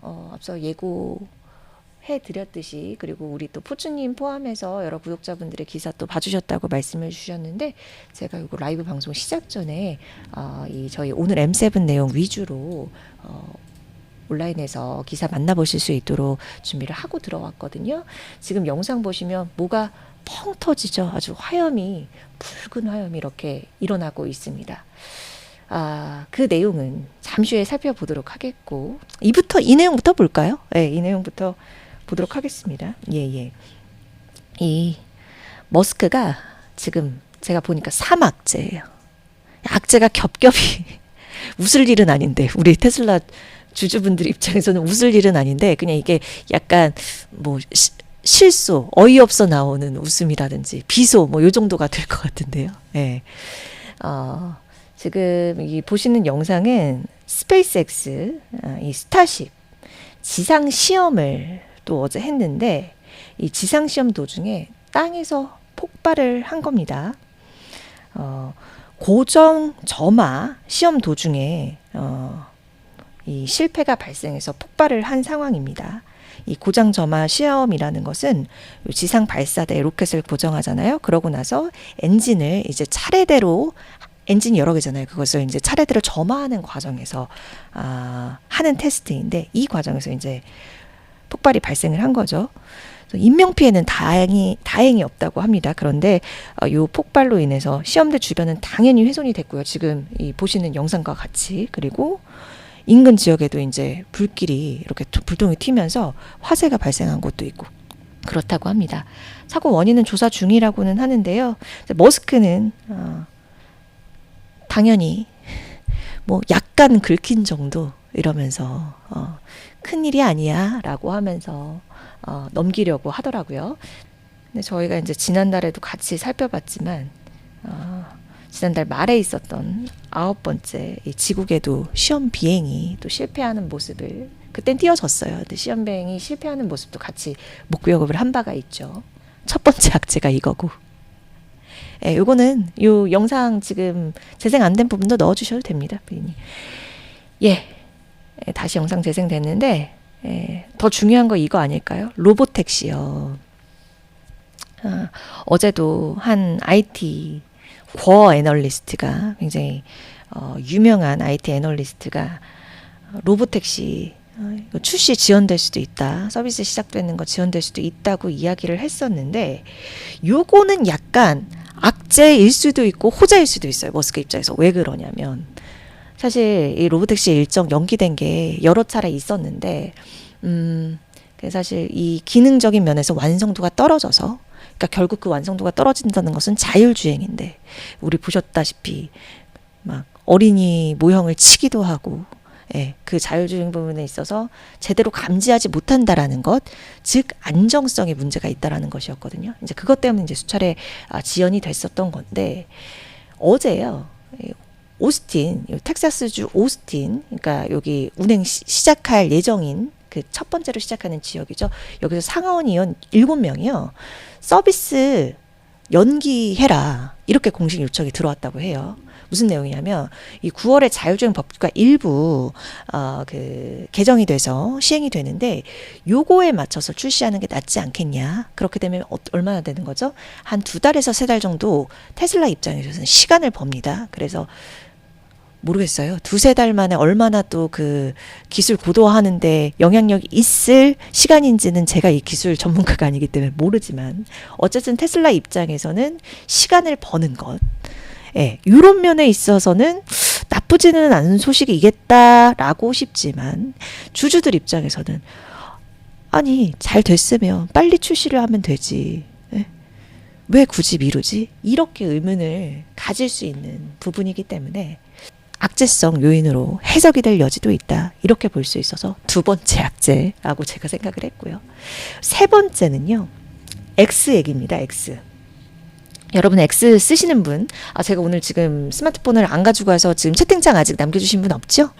앞서 예고해드렸듯이, 그리고 우리 또 포주님 포함해서 여러 구독자분들의 기사 또 봐주셨다고 말씀을 주셨는데, 제가 이거 라이브 방송 시작 전에 이 저희 오늘 M7 내용 위주로 온라인에서 기사 만나보실 수 있도록 준비를 하고 들어왔거든요. 지금 영상 보시면 뭐가 펑 터지죠. 아주 화염이, 붉은 화염이 이렇게 일어나고 있습니다. 그 내용은 잠시 후에 살펴보도록 하겠고, 이 내용부터 볼까요? 네, 이 내용부터 보도록 하겠습니다. 예. 이 머스크가 지금 제가 보니까 3악재예요. 악재가 겹겹이 웃을 일은 아닌데, 우리 테슬라 주주분들 입장에서는 웃을 일은 아닌데, 그냥 이게 약간 뭐 실소, 어이없어 나오는 웃음이라든지 비소, 뭐 요 정도가 될 것 같은데요. 예. 지금 이 보시는 영상은 스페이스X, 이 스타쉽 지상 시험을 또 어제 했는데, 이 지상 시험 도중에 땅에서 폭발을 한 겁니다. 고정 점화 시험 도중에 이 실패가 발생해서 폭발을 한 상황입니다. 이 고장 점화 시험이라는 것은 지상 발사대 로켓을 고정하잖아요. 그러고 나서 엔진을 이제 차례대로, 엔진이 여러 개잖아요. 그것을 이제 차례대로 점화하는 과정에서 하는 테스트인데, 이 과정에서 이제 폭발이 발생을 한 거죠. 인명 피해는 다행히 없다고 합니다. 그런데 이 폭발로 인해서 시험대 주변은 당연히 훼손이 됐고요. 지금 이 보시는 영상과 같이. 그리고 인근 지역에도 이제 불길이 이렇게 불똥이 튀면서 화재가 발생한 곳도 있고 그렇다고 합니다. 사고 원인은 조사 중이라고는 하는데요. 머스크는 당연히 뭐 약간 긁힌 정도 이러면서 큰일이 아니야 라고 하면서 넘기려고 하더라고요. 근데 저희가 이제 지난달에도 같이 살펴봤지만 지난달 말에 있었던 9번째 이 지구궤도 시험 비행이 또 실패하는 모습을, 그땐 띄워졌어요. 근데 시험 비행이 실패하는 모습도 같이 목격을 한 바가 있죠. 첫 번째 악재가 이거고, 요거는 요 영상 지금 재생 안 된 부분도 넣어주셔도 됩니다, 부인님. 다시 영상 재생됐는데, 더 중요한 거 이거 아닐까요? 로보택시요. 어제도 한 IT 궈 애널리스트가, 굉장히 유명한 IT 애널리스트가 로보택시 출시 지연될 수도 있다, 서비스 시작되는 거 지연될 수도 있다고 이야기를 했었는데, 요거는 약간 악재일 수도 있고 호재일 수도 있어요. 머스크 입장에서. 왜 그러냐면, 사실 이 로보택시 일정 연기된 게 여러 차례 있었는데, 사실 이 기능적인 면에서 완성도가 떨어져서, 그러니까 결국 그 완성도가 떨어진다는 것은 자율주행인데, 우리 보셨다시피 막 어린이 모형을 치기도 하고, 그 자율주행 부분에 있어서 제대로 감지하지 못한다라는 것, 즉 안정성에 문제가 있다라는 것이었거든요. 이제 그것 때문에 이제 수차례 지연이 됐었던 건데, 어제요, 오스틴, 텍사스주 오스틴, 그러니까 여기 운행 시작할 예정인 그 첫 번째로 시작하는 지역이죠. 여기서 상하원 의원 7명이요. 서비스 연기해라, 이렇게 공식 요청이 들어왔다고 해요. 무슨 내용이냐면, 이 9월에 자율주행 법규가 일부 그 개정이 돼서 시행이 되는데, 요거에 맞춰서 출시하는 게 낫지 않겠냐. 그렇게 되면 얼마나 되는 거죠? 한 2달에서 3달 정도 테슬라 입장에서는 시간을 법니다. 그래서 모르겠어요. 2-3달 만에 얼마나 또 그 기술 고도화하는데 영향력이 있을 시간인지는 제가 이 기술 전문가가 아니기 때문에 모르지만, 어쨌든 테슬라 입장에서는 시간을 버는 것, 이런 면에 있어서는 나쁘지는 않은 소식이겠다라고 싶지만, 주주들 입장에서는 아니 잘 됐으면 빨리 출시를 하면 되지, 왜 굳이 미루지? 이렇게 의문을 가질 수 있는 부분이기 때문에 악재성 요인으로 해석이 될 여지도 있다, 이렇게 볼 수 있어서 두 번째 악재라고 제가 생각을 했고요. 세 번째는요, X 얘기입니다. X. 여러분 X 쓰시는 분, 제가 오늘 지금 스마트폰을 안 가지고 와서 지금 채팅창 아직 남겨주신 분 없죠?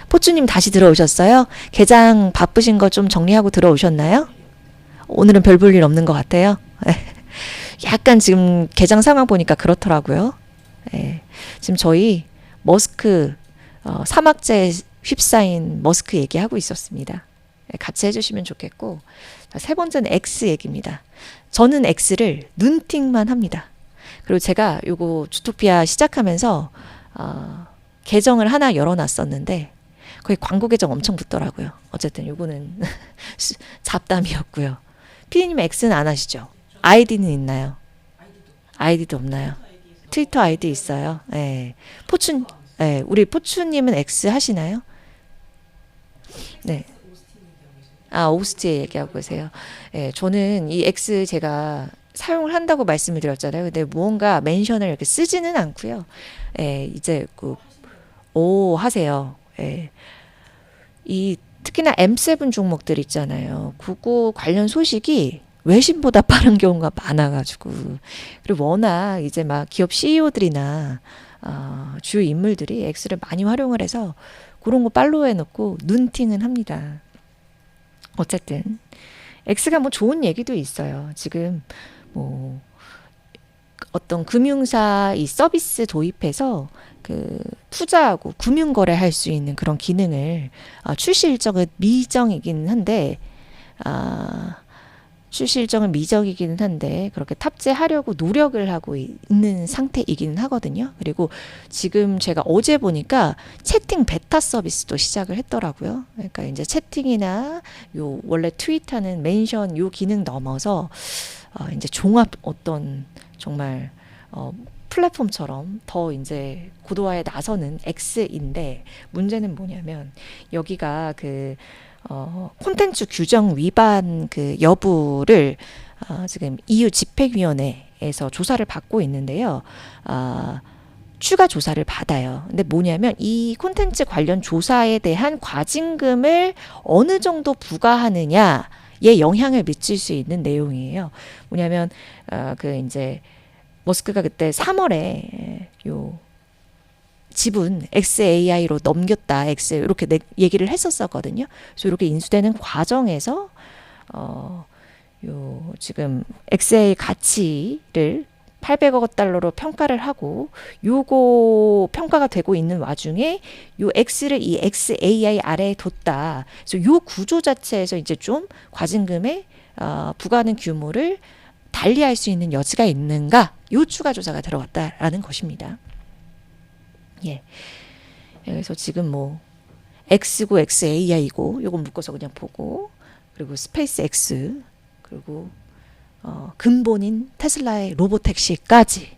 포주님 다시 들어오셨어요? 개장 바쁘신 거 좀 정리하고 들어오셨나요? 오늘은 별 볼 일 없는 것 같아요. 약간 지금 개장 상황 보니까 그렇더라고요. 지금 저희 머스크 3악재 휩싸인 머스크 얘기하고 있었습니다. 같이 해주시면 좋겠고, 자, 세 번째는 X 얘기입니다. 저는 X를 눈팅만 합니다. 그리고 제가 요거 주토피아 시작하면서 계정을 하나 열어놨었는데 거기 광고 계정 엄청 붙더라고요. 어쨌든 요거는 잡담이었고요. 피디님 X는 안 하시죠? 아이디는 있나요? 아이디도 없나요? 트위터 아이디 있어요. 예. 포춘, 예. 우리 포춘님은 X 하시나요? 네. 아, 오스트에 얘기하고 계세요. 예, 저는 이 X 제가 사용을 한다고 말씀을 드렸잖아요. 근데 무언가 멘션을 이렇게 쓰지는 않고요. 예, 이제 오 하세요. 예. 이 특히나 M7 종목들 있잖아요. 그거 관련 소식이 외신보다 빠른 경우가 많아가지고, 그리고 워낙 이제 막 기업 CEO들이나 주요 인물들이 X를 많이 활용을 해서 그런 거 팔로우 해놓고 눈팅은 합니다. 어쨌든 X가 뭐 좋은 얘기도 있어요. 지금 뭐 어떤 금융사 이 서비스 도입해서 그 투자하고 금융 거래할 수 있는 그런 기능을 출시 일정은 미정이긴 한데 출시 일정은 미정이기는 한데 그렇게 탑재하려고 노력을 하고 있는 상태이기는 하거든요. 그리고 지금 제가 어제 보니까 채팅 베타 서비스도 시작을 했더라고요. 그러니까 이제 채팅이나 요 원래 트윗하는 멘션 요 기능 넘어서 이제 종합 어떤 정말 플랫폼처럼 더 이제 고도화에 나서는 X인데 문제는 뭐냐면 여기가 콘텐츠 규정 위반 그 여부를 지금 EU 집행위원회에서 조사를 받고 있는데요. 추가 조사를 받아요. 근데 뭐냐면 이 콘텐츠 관련 조사에 대한 과징금을 어느 정도 부과하느냐에 영향을 미칠 수 있는 내용이에요. 뭐냐면 이제 머스크가 그때 3월에 요 지분 XAI로 넘겼다. X 이렇게 얘기를 했었거든요. 그래서 이렇게 인수되는 과정에서 요 지금 XAI 가치를 800억 달러로 평가를 하고 요거 평가가 되고 있는 와중에 요 X를 이 XAI 아래에 뒀다. 그래서 요 구조 자체에서 이제 좀 과징금에 부과하는 규모를 달리할 수 있는 여지가 있는가? 요 추가 조사가 들어갔다라는 것입니다. 예. 그래서 지금 뭐 X고 XAI고 요거 묶어서 그냥 보고 그리고 스페이스 X 그리고 근본인 테슬라의 로보택시까지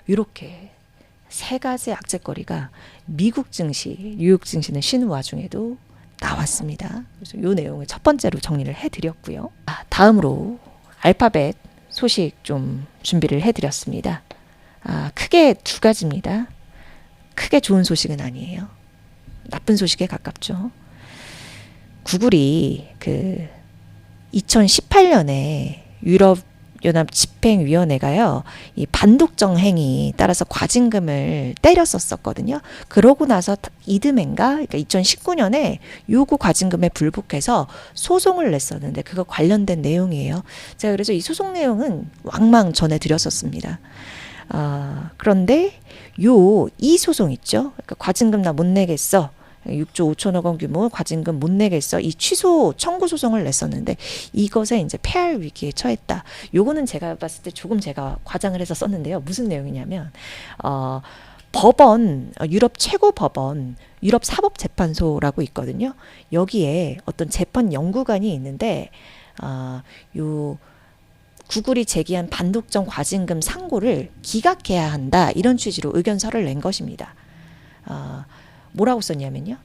이렇게 세 가지 악재거리가 미국 증시, 뉴욕 증시는 쉬는 와중에도 나왔습니다. 그래서 요 내용을 첫 번째로 정리를 해드렸고요. 다음으로 알파벳 소식 좀 준비를 해드렸습니다. 크게 두 가지입니다. 크게 좋은 소식은 아니에요. 나쁜 소식에 가깝죠. 구글이 2018년에 유럽연합 집행위원회가요, 이 반독점 행위 따라서 과징금을 때렸었거든요. 그러고 나서 이듬해인가, 그러니까 2019년에 요구 과징금에 불복해서 소송을 냈었는데 그거 관련된 내용이에요. 제가 그래서 이 소송 내용은 왕망 전해드렸었습니다. 그런데 이 소송 있죠. 그러니까 과징금 나 못 내겠어. 6조 5천억 원 규모 과징금 못 내겠어. 이 취소 청구 소송을 냈었는데 이것에 이제 폐할 위기에 처했다. 요거는 제가 봤을 때 조금 제가 과장을 해서 썼는데요. 무슨 내용이냐면 법원, 유럽 최고 법원, 유럽 사법재판소라고 있거든요. 여기에 어떤 재판 연구관이 있는데 요 구글이 제기한 반독점 과징금 상고를 기각해야 한다. 이런 취지로 의견서를 낸 것입니다. 뭐라고 썼냐면요.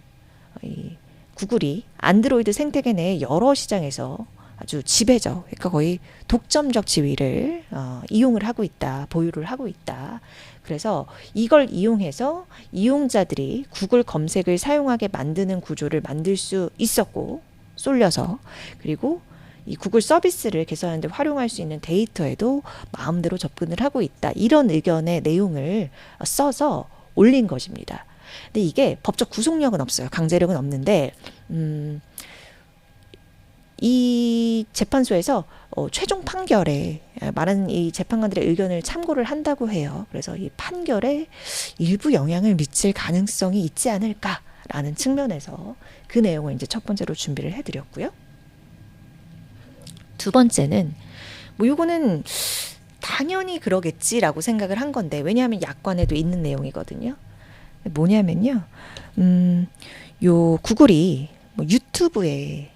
이 구글이 안드로이드 생태계 내 여러 시장에서 아주 지배적, 그러니까 거의 독점적 지위를 이용을 하고 있다. 보유를 하고 있다. 그래서 이걸 이용해서 이용자들이 구글 검색을 사용하게 만드는 구조를 만들 수 있었고 쏠려서 그리고 이 구글 서비스를 개선하는 데 활용할 수 있는 데이터에도 마음대로 접근을 하고 있다. 이런 의견의 내용을 써서 올린 것입니다. 근데 이게 법적 구속력은 없어요. 강제력은 없는데 이 재판소에서 최종 판결에 많은 이 재판관들의 의견을 참고를 한다고 해요. 그래서 이 판결에 일부 영향을 미칠 가능성이 있지 않을까. 있다라는 측면에서 그 내용을 이제 첫 번째로 준비를 해드렸고요. 두 번째는 뭐 요거는 당연히 그러겠지라고 생각을 한 건데, 왜냐하면 약관에도 있는 내용이거든요. 뭐냐면요, 요 구글이 뭐 유튜브에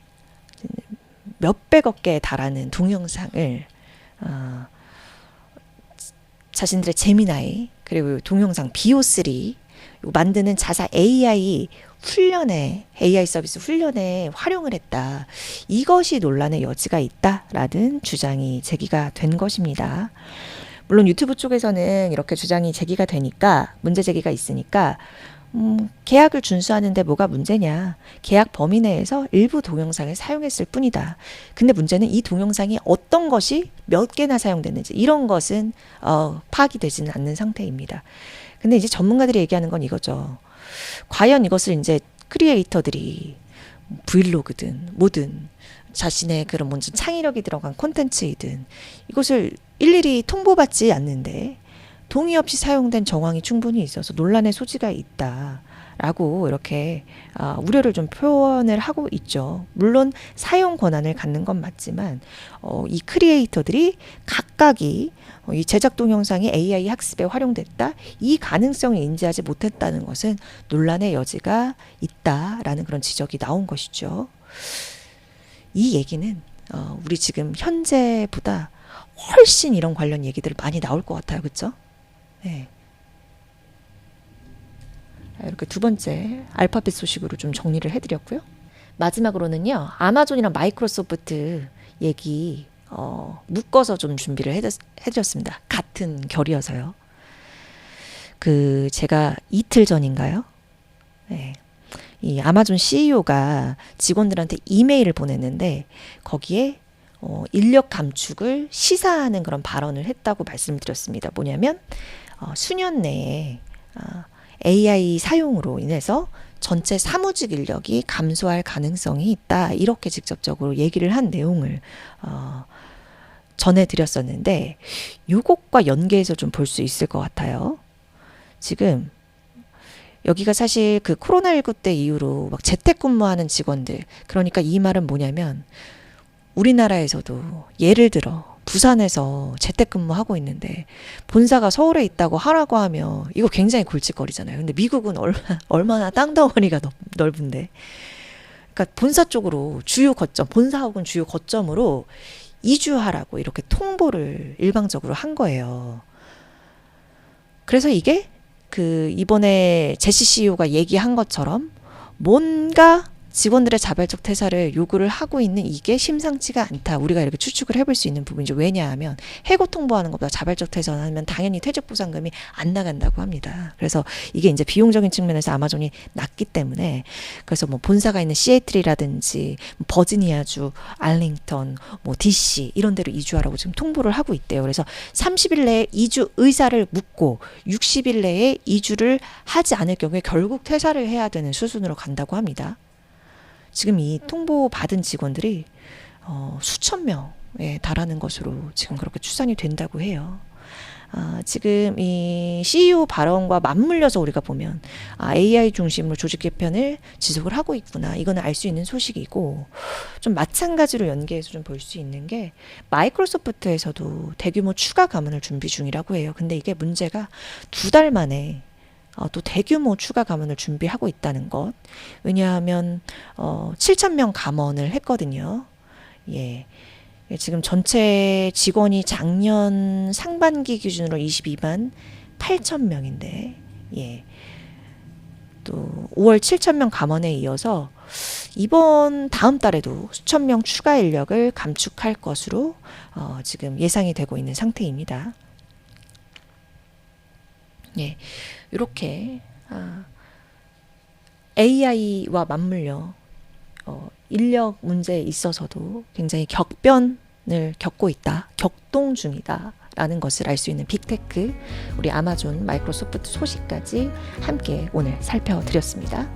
몇백억 개에 달하는 동영상을 자신들의 제미나이 그리고 동영상 BO3 만드는 자사 AI 훈련에, AI 서비스 훈련에 활용을 했다. 이것이 논란의 여지가 있다라는 주장이 제기가 된 것입니다. 물론 유튜브 쪽에서는 이렇게 주장이 제기가 되니까, 문제 제기가 있으니까 계약을 준수하는데 뭐가 문제냐. 계약 범위 내에서 일부 동영상을 사용했을 뿐이다. 근데 문제는 이 동영상이 어떤 것이 몇 개나 사용됐는지 이런 것은 파악이 되지는 않는 상태입니다. 근데 이제 전문가들이 얘기하는 건 이거죠. 과연 이것을 이제 크리에이터들이 브이로그든 뭐든 자신의 그런 뭔지 창의력이 들어간 콘텐츠이든 이것을 일일이 통보받지 않는데 동의 없이 사용된 정황이 충분히 있어서 논란의 소지가 있다라고 이렇게 우려를 좀 표현을 하고 있죠. 물론 사용 권한을 갖는 건 맞지만 이 크리에이터들이 각각이 이 제작 동영상이 AI 학습에 활용됐다, 이 가능성을 인지하지 못했다는 것은 논란의 여지가 있다라는 그런 지적이 나온 것이죠. 이 얘기는 우리 지금 현재보다 훨씬 이런 관련 얘기들 많이 나올 것 같아요. 그렇죠? 네. 이렇게 두 번째 알파벳 소식으로 좀 정리를 해드렸고요. 마지막으로는요, 아마존이랑 마이크로소프트 얘기 묶어서 좀 준비를 해드렸습니다. 같은 결이어서요. 제가 이틀 전인가요? 네. 이 아마존 CEO가 직원들한테 이메일을 보냈는데 거기에 인력 감축을 시사하는 그런 발언을 했다고 말씀을 드렸습니다. 뭐냐면 수년 내에 AI 사용으로 인해서 전체 사무직 인력이 감소할 가능성이 있다. 이렇게 직접적으로 얘기를 한 내용을 전해드렸었는데 이것과 연계해서 좀 볼 수 있을 것 같아요. 지금 여기가 사실 그 코로나19 때 이후로 막 재택근무하는 직원들, 그러니까 이 말은 뭐냐면 우리나라에서도 예를 들어 부산에서 재택근무하고 있는데 본사가 서울에 있다고 하라고 하면 이거 굉장히 골칫거리잖아요. 근데 미국은 얼마나 땅덩어리가 넓은데, 그러니까 본사 쪽으로 주요 거점, 본사 혹은 주요 거점으로 이주하라고 이렇게 통보를 일방적으로 한 거예요. 그래서 이게 이번에 제시 CEO가 얘기한 것처럼 뭔가 직원들의 자발적 퇴사를 요구를 하고 있는 이게 심상치가 않다. 우리가 이렇게 추측을 해볼 수 있는 부분이죠. 왜냐하면 해고 통보하는 것보다 자발적 퇴사하면 당연히 퇴직보상금이 안 나간다고 합니다. 그래서 이게 이제 비용적인 측면에서 아마존이 낮기 때문에, 그래서 뭐 본사가 있는 시애틀이라든지 버지니아주, 알링턴, 뭐 DC 이런 데로 이주하라고 지금 통보를 하고 있대요. 그래서 30일 내에 이주 의사를 묻고 60일 내에 이주를 하지 않을 경우에 결국 퇴사를 해야 되는 수순으로 간다고 합니다. 지금 이 통보받은 직원들이 수천 명에 달하는 것으로 지금 그렇게 추산이 된다고 해요. 지금 이 CEO 발언과 맞물려서 우리가 보면 AI 중심으로 조직 개편을 지속을 하고 있구나. 이거는 알 수 있는 소식이고, 좀 마찬가지로 연계해서 좀 볼 수 있는 게 마이크로소프트에서도 대규모 추가 감원을 준비 중이라고 해요. 근데 이게 문제가 2달 만에 또 대규모 추가 감원을 준비하고 있다는 것. 왜냐하면 7,000명 감원을 했거든요. 예. 지금 전체 직원이 작년 상반기 기준으로 22만 8,000명인데, 예. 또 5월 7,000명 감원에 이어서 다음 달에도 수천 명 추가 인력을 감축할 것으로 지금 예상이 되고 있는 상태입니다. 예. 이렇게 AI와 맞물려 인력 문제에 있어서도 굉장히 격변을 겪고 있다, 격동 중이다 라는 것을 알 수 있는 빅테크, 우리 아마존, 마이크로소프트 소식까지 함께 오늘 살펴드렸습니다.